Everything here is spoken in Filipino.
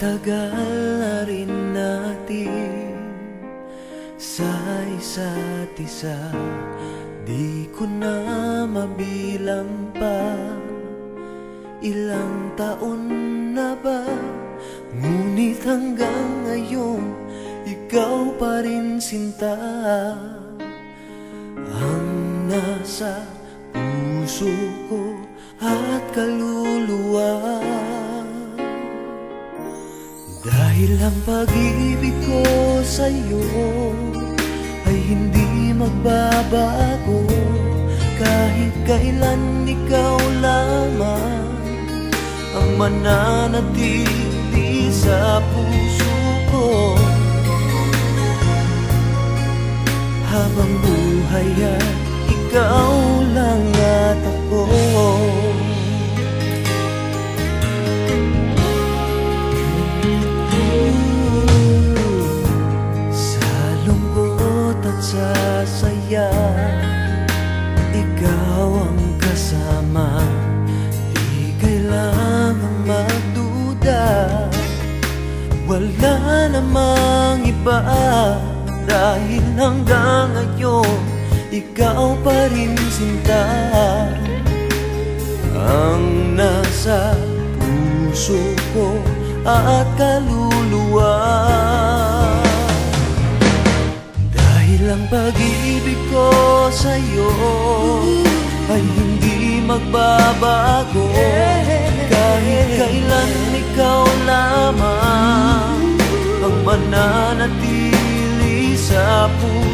tagal na rin natin sa isa't isa, di ko na mabilang pa. Ilang taon na ba? Ngunit hanggang ngayon, ikaw pa rin sinta ang nasa puso ko at kaluluwa. Dahil ang pag-ibig ko sa'yo ay hindi magbabago, kahit kailan ikaw lamang ang mananatili sa puso ko. Habang buhay ay ikaw lang at ako. Sa lungkot at sa saya, ikaw ang kasama. Di kailangang magduda, wala namang iba. Dahil hanggang ngayon, ikaw pa rin sinta ang nasa puso ko at kaluluwa. Dahil ang pag-ibig ko sa'yo ay hindi magbabago, kahit kailan ikaw lamang ang mananatili sa puso